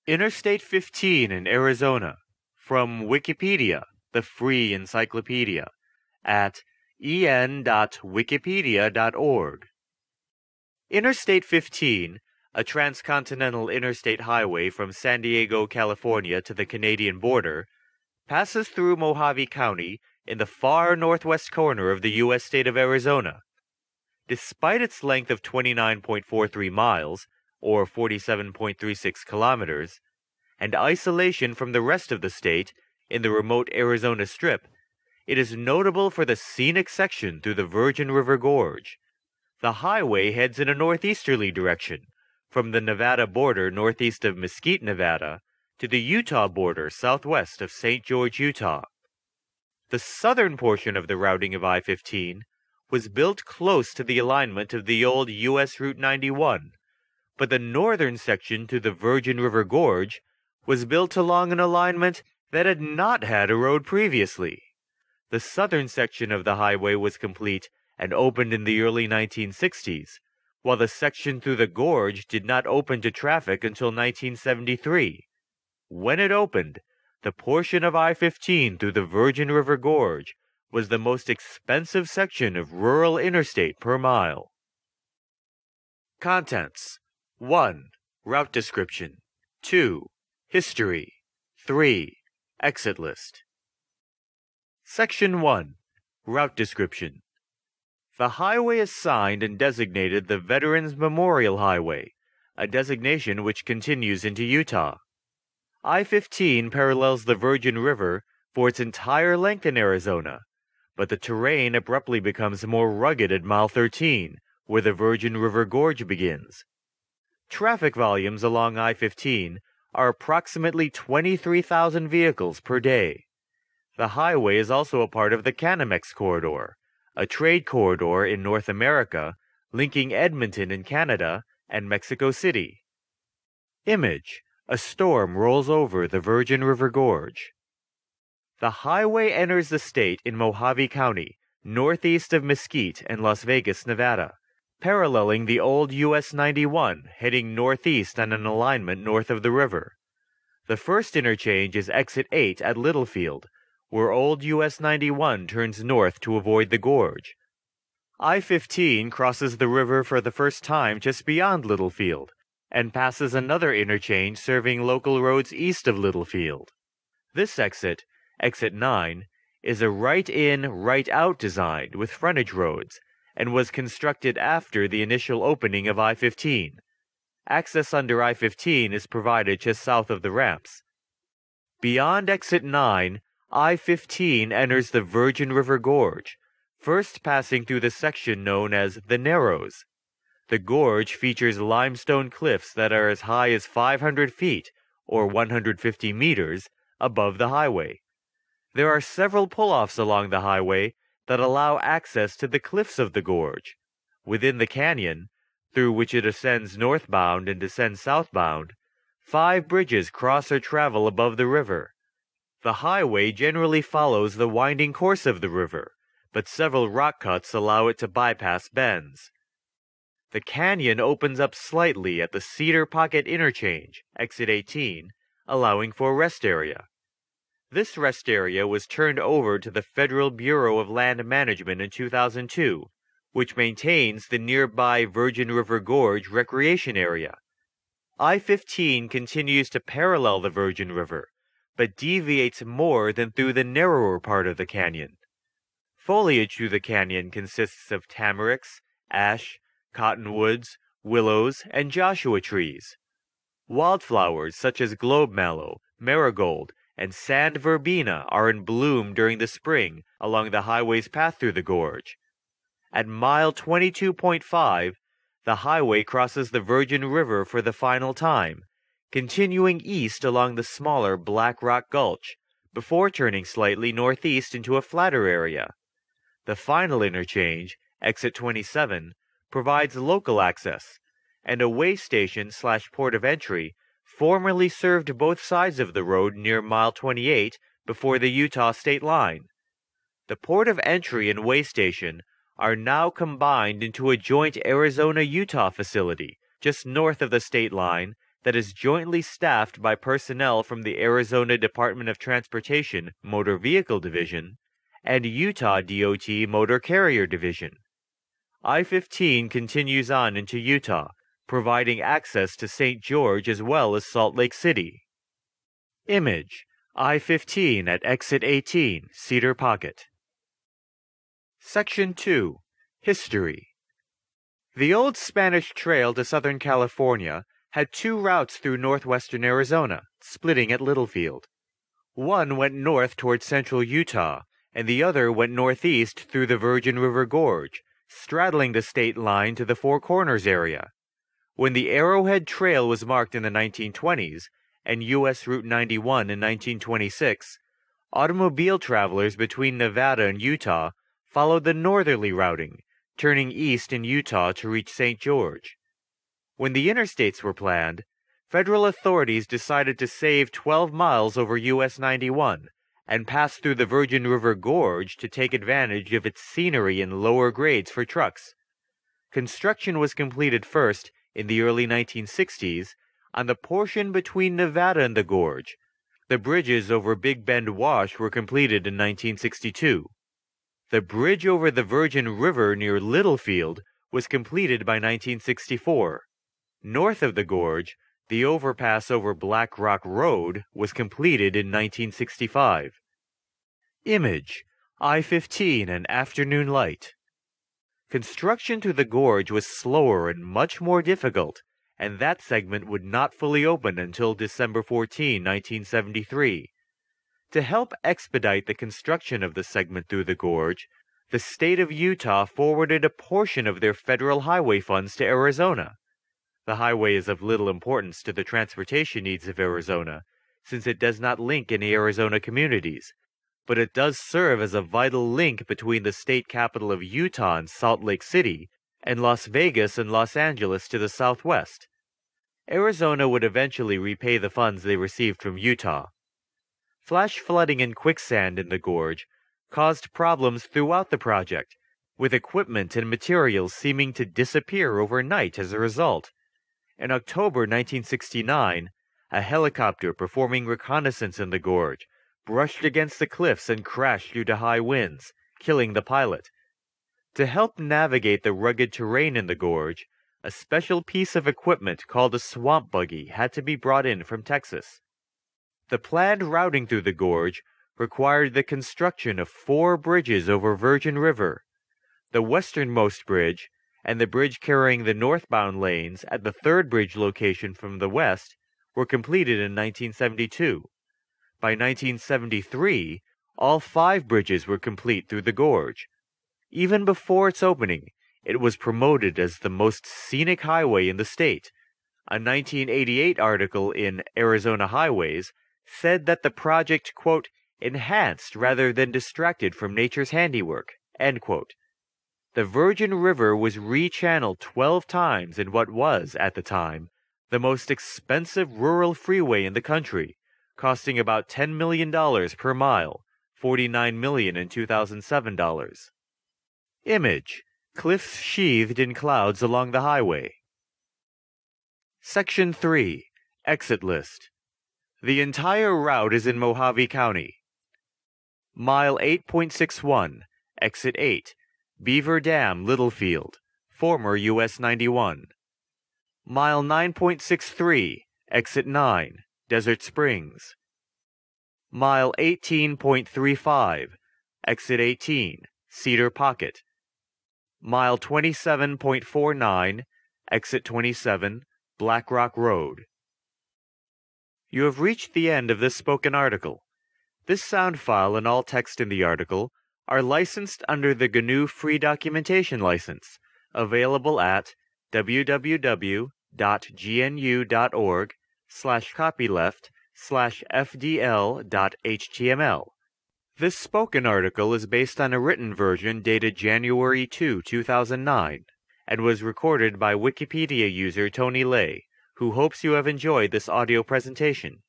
Interstate 15 in Arizona, from Wikipedia, the free encyclopedia, at en.wikipedia.org. Interstate 15, a transcontinental interstate highway from San Diego, California to the Canadian border, passes through Mohave County in the far northwest corner of the U.S. state of Arizona. Despite its length of 29.43 miles, or 47.36 kilometers, and isolation from the rest of the state in the remote Arizona Strip, it is notable for the scenic section through the Virgin River Gorge. The highway heads in a northeasterly direction, from the Nevada border northeast of Mesquite, Nevada, to the Utah border southwest of St. George, Utah. The southern portion of the routing of I-15 was built close to the alignment of the old U.S. Route 91, but the northern section to the Virgin River Gorge was built along an alignment that had not had a road previously. The southern section of the highway was complete and opened in the early 1960s, while the section through the gorge did not open to traffic until 1973. When it opened, the portion of I-15 through the Virgin River Gorge was the most expensive section of rural interstate per mile. Contents: 1. Route description. 2. History. 3. Exit list. Section 1. Route description. The highway is signed and designated the Veterans Memorial Highway, a designation which continues into Utah. I-15 parallels the Virgin River for its entire length in Arizona, but the terrain abruptly becomes more rugged at mile 13, where the Virgin River Gorge begins. Traffic volumes along I-15 are approximately 23,000 vehicles per day. The highway is also a part of the Canamex Corridor, a trade corridor in North America linking Edmonton in Canada and Mexico City. Image: a storm rolls over the Virgin River Gorge. The highway enters the state in Mohave County, northeast of Mesquite and Las Vegas, Nevada, paralleling the old US 91 heading northeast on an alignment north of the river. The first interchange is Exit 8 at Littlefield, where old US 91 turns north to avoid the gorge. I-15 crosses the river for the first time just beyond Littlefield, and passes another interchange serving local roads east of Littlefield. This exit, Exit 9, is a right-in, right-out design with frontage roads, and was constructed after the initial opening of I-15. Access under I-15 is provided just south of the ramps. Beyond Exit 9, I-15 enters the Virgin River Gorge, first passing through the section known as the Narrows. The gorge features limestone cliffs that are as high as 500 feet, or 150 meters, above the highway. There are several pull-offs along the highway that allow access to the cliffs of the gorge. Within the canyon, through which it ascends northbound and descends southbound, 5 bridges cross or travel above the river. The highway generally follows the winding course of the river, but several rock cuts allow it to bypass bends. The canyon opens up slightly at the Cedar Pocket Interchange, Exit 18, allowing for a rest area. This rest area was turned over to the Federal Bureau of Land Management in 2002, which maintains the nearby Virgin River Gorge recreation area. I-15 continues to parallel the Virgin River, but deviates more than through the narrower part of the canyon. Foliage through the canyon consists of tamaracks, ash, cottonwoods, willows, and Joshua trees. Wildflowers such as globe mallow, marigold, and sand verbena are in bloom during the spring along the highway's path through the gorge. At mile 22.5, the highway crosses the Virgin River for the final time, continuing east along the smaller Black Rock Gulch, before turning slightly northeast into a flatter area. The final interchange, Exit 27, provides local access, and a way station/port of entry formerly served both sides of the road near mile 28 before the Utah state line. The port of entry and way station are now combined into a joint Arizona-Utah facility just north of the state line that is jointly staffed by personnel from the Arizona Department of Transportation Motor Vehicle Division and Utah DOT Motor Carrier Division. I-15 continues on into Utah, providing access to St. George as well as Salt Lake City. Image: I-15 at Exit 18, Cedar Pocket. Section 2. History. The old Spanish Trail to Southern California had two routes through northwestern Arizona, splitting at Littlefield. One went north toward central Utah, and the other went northeast through the Virgin River Gorge, straddling the state line to the Four Corners area. When the Arrowhead Trail was marked in the 1920s, and U.S. Route 91 in 1926, automobile travelers between Nevada and Utah followed the northerly routing, turning east in Utah to reach St. George. When the interstates were planned, federal authorities decided to save 12 miles over US 91 and pass through the Virgin River Gorge to take advantage of its scenery and lower grades for trucks. Construction was completed first, in the early 1960s, on the portion between Nevada and the gorge. The bridges over Big Bend Wash were completed in 1962. The bridge over the Virgin River near Littlefield was completed by 1964. North of the gorge, the overpass over Black Rock Road was completed in 1965. Image: I-15 and afternoon light. Construction to the gorge was slower and much more difficult, and that segment would not fully open until December 14, 1973. To help expedite the construction of the segment through the gorge, the state of Utah forwarded a portion of their federal highway funds to Arizona. The highway is of little importance to the transportation needs of Arizona, since it does not link any Arizona communities, but it does serve as a vital link between the state capital of Utah and Salt Lake City, and Las Vegas and Los Angeles to the southwest. Arizona would eventually repay the funds they received from Utah. Flash flooding and quicksand in the gorge caused problems throughout the project, with equipment and materials seeming to disappear overnight as a result. In October 1969, a helicopter performing reconnaissance in the gorge brushed against the cliffs and crashed due to high winds, killing the pilot. To help navigate the rugged terrain in the gorge, a special piece of equipment called a swamp buggy had to be brought in from Texas. The planned routing through the gorge required the construction of 4 bridges over Virgin River. The westernmost bridge, and the bridge carrying the northbound lanes at the third bridge location from the west, were completed in 1972. By 1973, all 5 bridges were complete through the gorge. Even before its opening, it was promoted as the most scenic highway in the state. A 1988 article in Arizona Highways said that the project, quote, enhanced rather than distracted from nature's handiwork, end quote. The Virgin River was rechanneled 12 times in what was, at the time, the most expensive rural freeway in the country, costing about $10 million per mile, $49 million in 2007 dollars. Image: cliffs sheathed in clouds along the highway. Section 3. Exit list. The entire route is in Mohave County. Mile 8.61, Exit 8, Beaver Dam, Littlefield, former US 91. Mile 9.63, Exit 9, Desert Springs. Mile 18.35, Exit 18, Cedar Pocket. Mile 27.49, Exit 27, Black Rock Road. You have reached the end of this spoken article. This sound file and all text in the article are licensed under the GNU Free Documentation License, available at www.gnu.org/copyleft/fdl.html. This spoken article is based on a written version dated January 2, 2009, and was recorded by Wikipedia user Tony Lay, who hopes you have enjoyed this audio presentation.